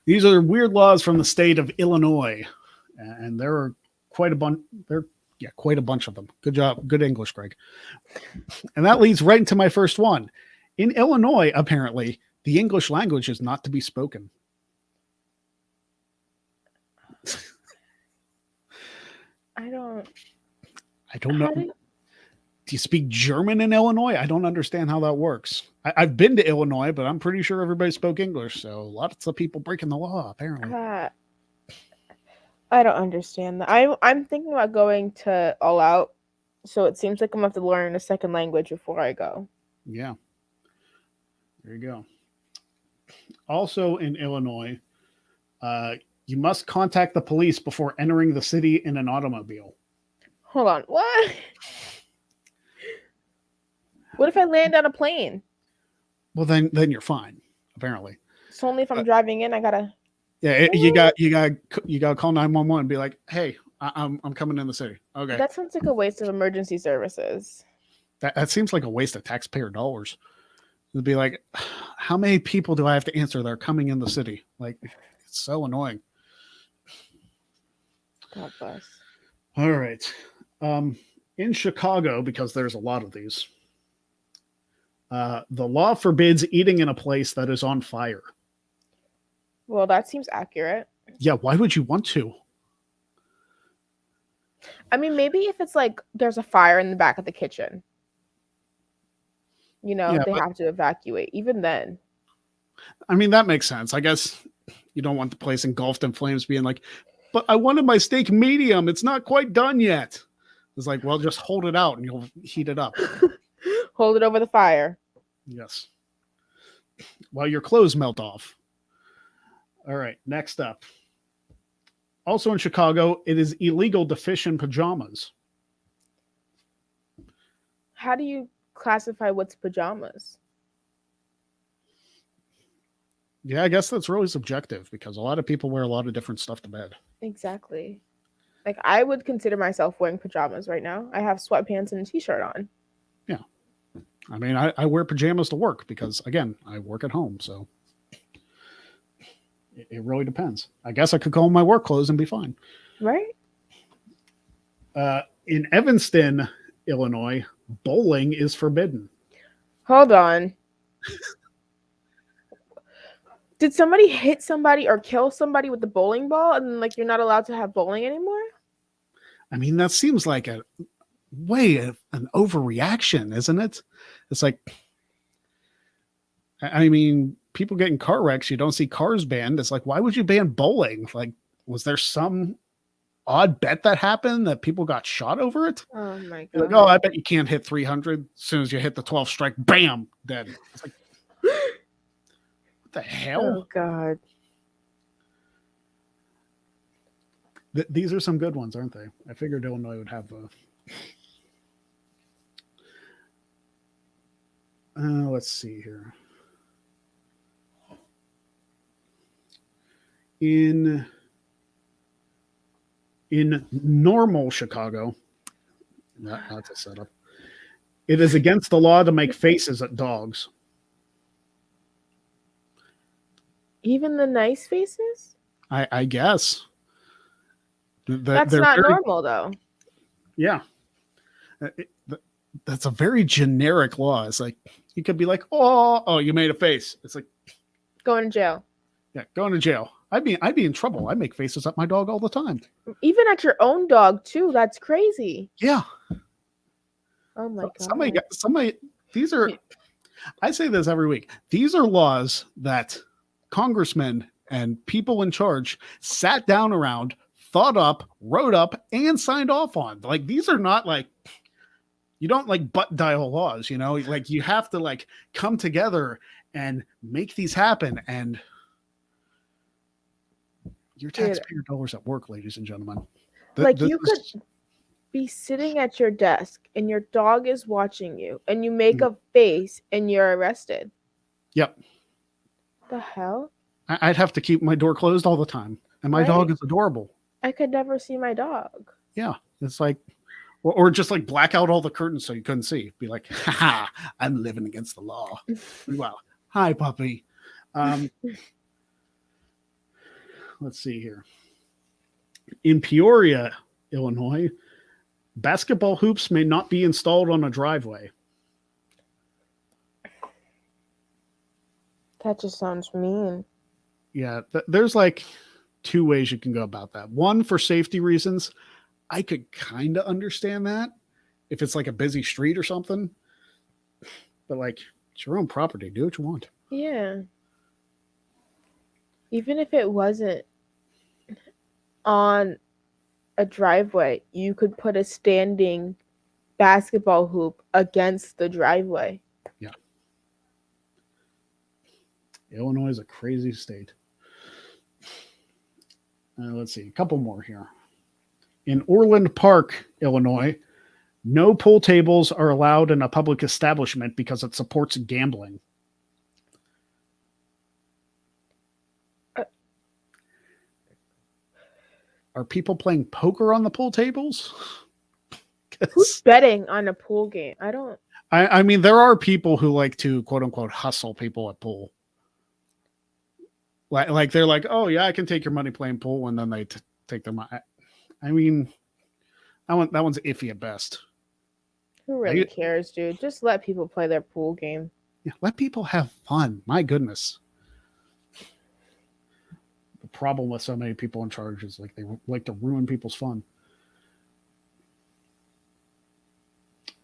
These are weird laws from the state of Illinois, and there are quite a bunch. Quite a bunch of them. Good job, good English, Greg. And that leads right into my first one. In Illinois, apparently, the English language is not to be spoken. I don't know. Do you speak German in Illinois? I don't understand how that works. I've been to Illinois, but I'm pretty sure everybody spoke English. So lots of people breaking the law, apparently. I don't understand that. I'm thinking about going to All Out, so it seems like I'm going to have to learn a second language before I go. Yeah. There you go. Also in Illinois, you must contact the police before entering the city in an automobile. Hold on. What? What if I land on a plane? Well, then you're fine. Apparently, it's only if I'm driving in. I gotta. Yeah, you got to call 911 and be like, "Hey, I'm coming in the city." Okay. That sounds like a waste of emergency services. That seems like a waste of taxpayer dollars. It'd be like, how many people do I have to answer that are coming in the city? Like, it's so annoying. God bless. All right. In Chicago, because there's a lot of these, the law forbids eating in a place that is on fire. Well, that seems accurate. Yeah, why would you want to? I mean, maybe if it's like there's a fire in the back of the kitchen, they have to evacuate. Even then. I mean, that makes sense. I guess you don't want the place engulfed in flames being like, but I wanted my steak medium. It's not quite done yet. It's like, well, just hold it out and you'll heat it up. Hold it over the fire. Yes. While your clothes melt off. All right, next up. Also in Chicago, it is illegal to fish in pajamas. How do you classify what's pajamas? Yeah, I guess that's really subjective because a lot of people wear a lot of different stuff to bed. Exactly. Like, I would consider myself wearing pajamas right now. I have sweatpants and a t-shirt on. Yeah. I mean, I wear pajamas to work because, again, I work at home. So it really depends. I guess I could go in my work clothes and be fine. Right? In Evanston, Illinois, bowling is forbidden. Hold on. Did somebody hit somebody or kill somebody with the bowling ball and like you're not allowed to have bowling anymore? I mean, that seems like an overreaction, isn't it? It's like, I mean, people get in car wrecks, you don't see cars banned. It's like, why would you ban bowling? Like, was there some odd bet that happened that people got shot over it? Oh my God. Like, oh, I bet you can't hit 300. As soon as you hit the 12th strike, bam, dead. It's like, what the hell? Oh God. These are some good ones, aren't they? I figured Illinois would have let's see here. In normal Chicago, that's a setup. It is against the law to make faces at dogs. Even the nice faces? I guess. That's not normal, though. Yeah. That's a very generic law. It's like, you could be like, oh, you made a face. It's like, going to jail. Yeah, going to jail. I'd be in trouble. I make faces at my dog all the time. Even at your own dog, too. That's crazy. Yeah. Oh, my God. Somebody, these are, I say this every week. These are laws that congressmen and people in charge sat down around, thought up, wrote up, and signed off on. Like, these are not like You don't like butt dial laws, you know, like you have to like come together and make these happen. And your Dude, taxpayer dollars at work, ladies and gentlemen. like This you could is, be sitting at your desk and your dog is watching you and you make mm, a face and you're arrested. yep. The hell? I'd have to keep my door closed all the time. And my Right? dog is adorable. I could never see my dog. Yeah. It's like, or just like black out all the curtains so you couldn't see. Be like, haha, I'm living against the law. Wow. Hi, puppy. Um, let's see here. In Peoria, Illinois, basketball hoops may not be installed on a driveway. That just sounds mean. Yeah, there's like two ways you can go about that. One, for safety reasons. I could kind of understand that if it's like a busy street or something. But like, it's your own property. Do what you want. Yeah. Even if it wasn't on a driveway, you could put a standing basketball hoop against the driveway. Yeah. Illinois is a crazy state. Let's see, a couple more here. In Orland Park, Illinois, no pool tables are allowed in a public establishment because it supports gambling. Are people playing poker on the pool tables? Who's betting on a pool game? I mean, there are people who like to quote unquote hustle people at pool. Like they're like, oh yeah, I can take your money playing pool, and then they take their money. I mean, that one's iffy at best. Who really cares, dude? Just let people play their pool game. Yeah, let people have fun. My goodness. The problem with so many people in charge is like they like to ruin people's fun.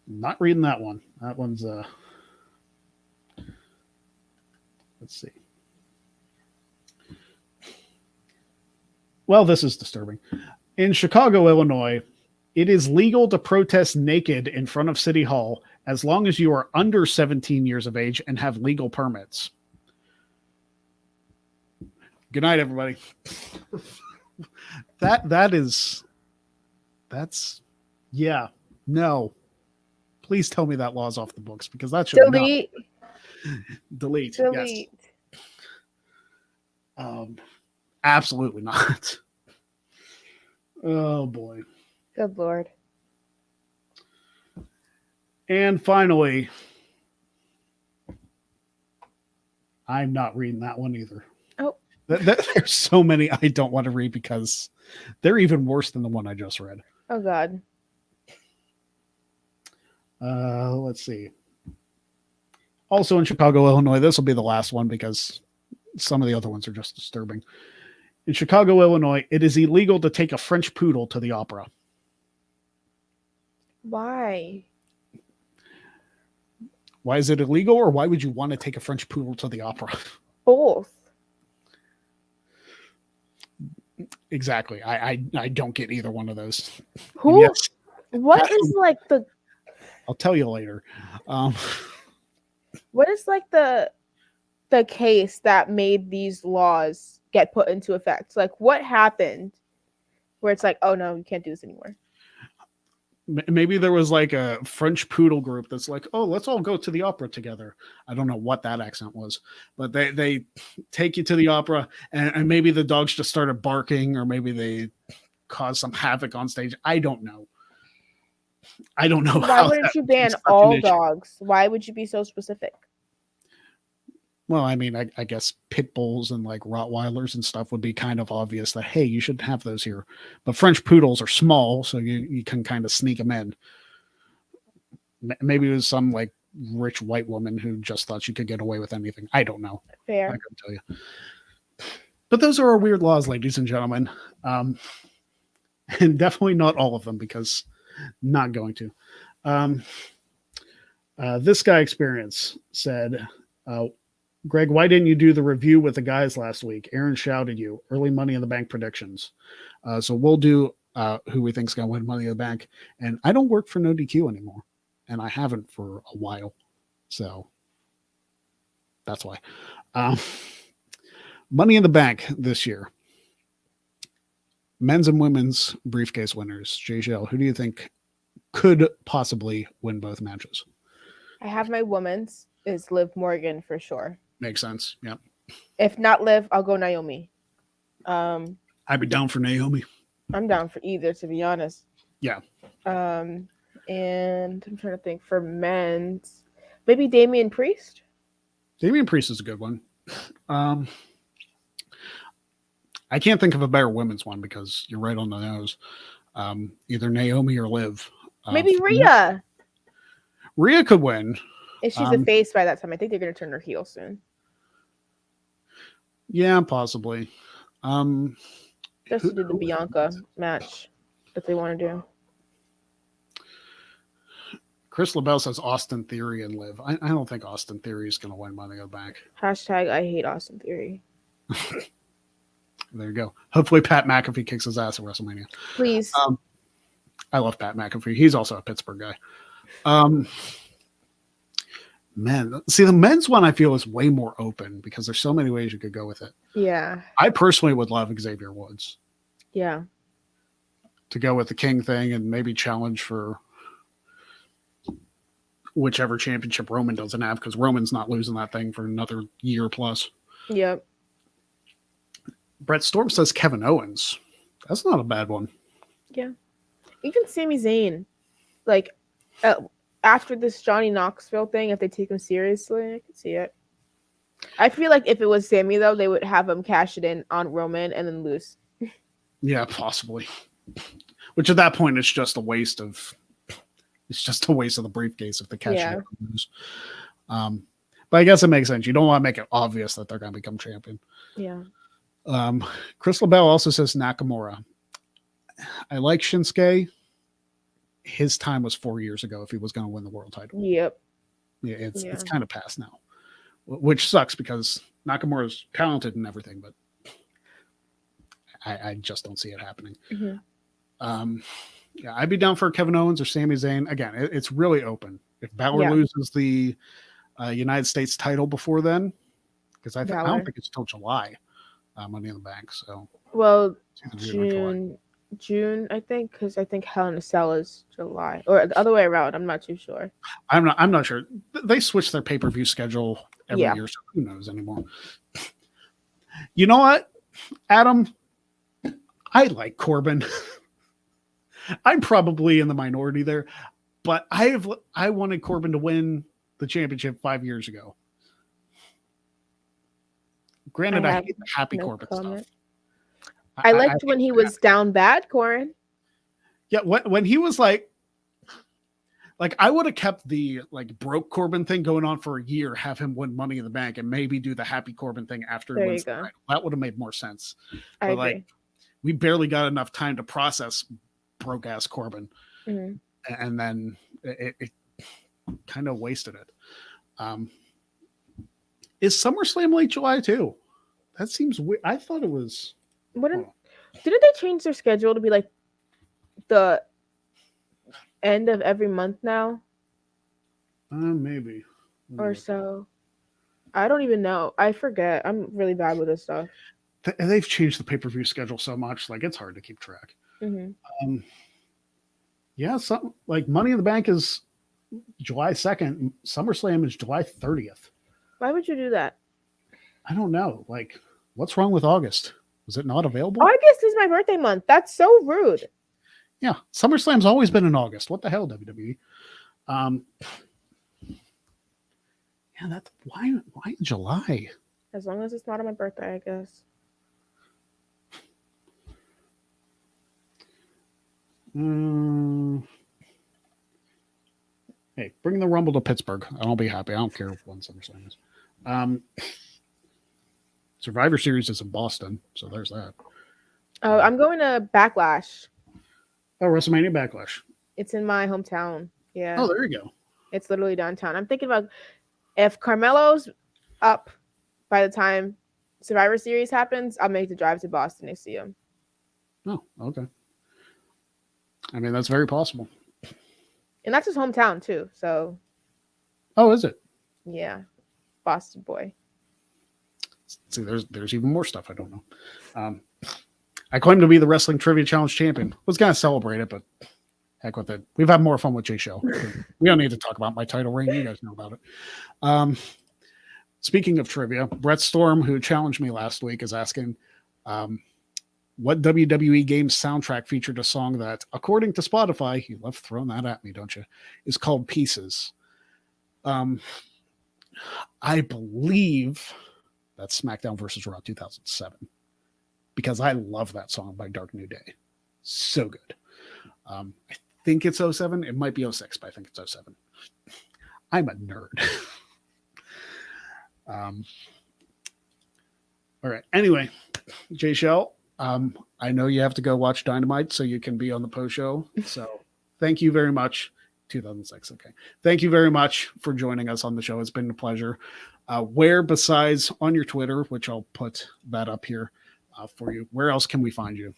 Not reading that one. That one's let's see. Well, this is disturbing. In Chicago, Illinois, it is legal to protest naked in front of City Hall as long as you are under 17 years of age and have legal permits. Good night, everybody. That's yeah. No. Please tell me that law's off the books because that should Delete. Delete. Delete. Yes. Absolutely not. Oh boy. Good Lord. And finally, I'm not reading that one either. Oh. There's so many I don't want to read because they're even worse than the one I just read. Oh God. Let's see. Also in Chicago, Illinois, this will be the last one because some of the other ones are just disturbing. In Chicago, Illinois, it is illegal to take a French poodle to the opera. Why? Why is it illegal, or why would you want to take a French poodle to the opera? Both. Exactly. I don't get either one of those. Who? Yes, what is like the? I'll tell you later. What is like the case that made these laws get put into effect? Like, what happened where it's like, oh no, you can't do this anymore? Maybe there was like a French poodle group that's like, oh, let's all go to the opera together. I don't know what that accent was, but they take you to the opera, and maybe the dogs just started barking, or maybe they caused some havoc on stage. I don't know. Why wouldn't you ban all dogs? Why would you be so specific? Well, I mean, I guess pit bulls and like Rottweilers and stuff would be kind of obvious that, hey, you should have those here. But French poodles are small, so you can kind of sneak them in. Maybe it was some like rich white woman who just thought she could get away with anything. I don't know. Fair. I couldn't tell you. But those are our weird laws, ladies and gentlemen. And definitely not all of them, because not going to. This guy experience said, Greg, why didn't you do the review with the guys last week? Aaron shouted you. Early Money in the Bank predictions. So we'll do who we think's going to win Money in the Bank. And I don't work for No DQ anymore. and I haven't for a while. So that's why. Um, Money in the Bank this year. Men's and women's briefcase winners. Jaychele, who do you think could possibly win both matches? I have my women's is Liv Morgan for sure. Makes sense. Yep. If not Liv, I'll go Naomi. Um, I'd be down for Naomi. I'm down for either, to be honest. Yeah. And I'm trying to think for men's, maybe Damian Priest. Damian Priest is a good one. I can't think of a better women's one because you're right on the nose. Either Naomi or Liv. Maybe Rhea. Rhea could win. If she's a face by that time, I think they're going to turn her heel soon. Yeah, possibly. Just to do the Bianca match that they want to do. Chris LaBelle says Austin Theory and Liv. I don't think Austin Theory is going to win Money in the Bank. Hashtag I hate Austin Theory. There you go. Hopefully Pat McAfee kicks his ass at WrestleMania. Please. I love Pat McAfee. He's also a Pittsburgh guy. Man, see, the men's one I feel is way more open because there's so many ways you could go with it. Yeah. I personally would love Xavier Woods. Yeah. To go with the King thing and maybe challenge for whichever championship Roman doesn't have because Roman's not losing that thing for another year plus. Yep. Brett Storm says Kevin Owens. That's not a bad one. Yeah. Even Sami Zayn. Like, after this Johnny Knoxville thing, if they take him seriously, I could see it. I feel like if it was Sami, though, they would have him cash it in on Roman and then lose. Yeah, possibly. Which at that point, it's just a waste of the briefcase if they cash it in and lose. But I guess it makes sense. You don't want to make it obvious that they're going to become champion. Yeah. Chris LaBelle also says Nakamura. I like Shinsuke. His time was 4 years ago if he was going to win the world title. Yep. Yeah, it's kind of past now, which sucks because Nakamura is talented and everything, but I just don't see it happening. Mm-hmm. Yeah, I'd be down for Kevin Owens or Sami Zayn. Again, it's really open. If Balor loses the United States title before then, because I don't think it's till July, Money in the Bank. So June, I think, because I think Hell in a Cell is July, or the other way around. I'm not too sure. I'm not sure. They switch their pay-per-view schedule every year, so who knows anymore. You know what, Adam? I like Corbin. I'm probably in the minority there, but I wanted Corbin to win the championship 5 years ago. Granted, I hate the happy Corbin stuff. I liked when he was down bad, Corin. Yeah, when he was like I would have kept the broke Corbin thing going on for a year, have him win Money in the Bank, and maybe do the happy Corbin thing after he wins the title. That would have made more sense. I agree. We barely got enough time to process broke ass Corbin, and then it kind of wasted it. Is SummerSlam late July too? That seems weird. I thought it was. Didn't they change their schedule to be like the end of every month now? Maybe. Or so. I don't even know. I forget. I'm really bad with this stuff. They've changed the pay-per-view schedule so much, it's hard to keep track. Mm-hmm. Yeah, something like Money in the Bank is July 2nd. SummerSlam is July 30th. Why would you do that? I don't know. What's wrong with August? Was it not available? August is my birthday month. That's so rude. Yeah, SummerSlam's always been in August. What the hell, WWE? Yeah, that's why July? As long as it's not on my birthday, I guess. Hey, bring the Rumble to Pittsburgh. I'll be happy. I don't care when SummerSlam is. Survivor Series is in Boston, so there's that. Oh, I'm going to Backlash. Oh, WrestleMania Backlash. It's in my hometown. Yeah. Oh, there you go. It's literally downtown. I'm thinking about if Carmelo's up by the time Survivor Series happens, I'll make the drive to Boston to see him. Oh, okay. I mean, that's very possible. And that's his hometown too. So Oh, is it? yeah, Boston boy. See, there's even more stuff I don't know. Um, I claim to be the Wrestling Trivia Challenge champion. Was going to celebrate it, but heck with it. We've had more fun with Jaychele. We don't need to talk about my title reign. You guys know about it. Um, Speaking of trivia, Brett Storm, who challenged me last week, is asking, what WWE game soundtrack featured a song that, according to Spotify, you love throwing that at me, don't you? Is called Pieces. I believe that's SmackDown versus Raw 2007 because I love that song by Dark New Day. So good. I think it's 07. It might be 06, but I think it's 07. I'm a nerd. All right. Anyway, Jaychele, I know you have to go watch Dynamite so you can be on the post show. So thank you very much. 2006. Okay. Thank you very much for joining us on the show. It's been a pleasure. Where besides on your Twitter, which I'll put that up here for you, where else can we find you?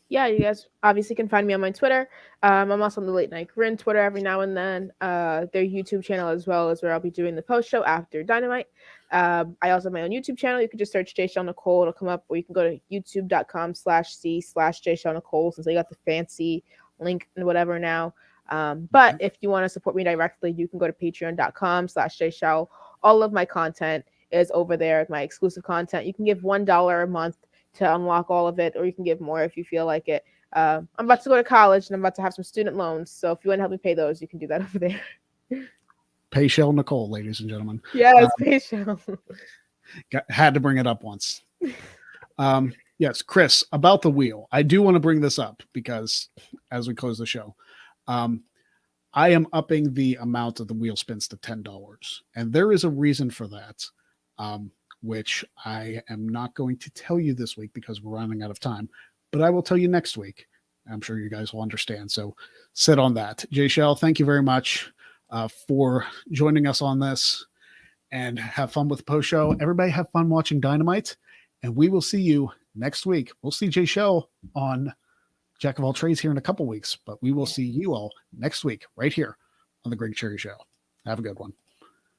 Yeah, you guys obviously can find me on my Twitter. I'm also on the Late Night Grin Twitter every now and then. Their YouTube channel as well is where I'll be doing the post show after Dynamite. I also have my own YouTube channel. You can just search Jaychele Nicole. It'll come up, or you can go to youtube.com/c/Jaychele Nicole since they got the fancy link and whatever now. But if you want to support me directly, you can go to patreon.com/Jaychele. All of my content is over there, my exclusive content. You can give $1 a month to unlock all of it, or you can give more if you feel like it. I'm about to go to college and I'm about to have some student loans. So if you want to help me pay those, you can do that over there. Jaychele Nicole, ladies and gentlemen. Yes, Jaychele. Had to bring it up once. Yes, Chris, about the wheel. I do want to bring this up because as we close the show, I am upping the amount of the wheel spins to $10. And there is a reason for that, which I am not going to tell you this week because we're running out of time, but I will tell you next week. I'm sure you guys will understand. So sit on that. Jaychele, thank you very much for joining us on this, and have fun with the post show. Everybody have fun watching Dynamite, and we will see you next week. We'll see Jaychele on Jack of All Trades here in a couple weeks, but we will see you all next week right here on the Greg Cherry Show. Have a good one.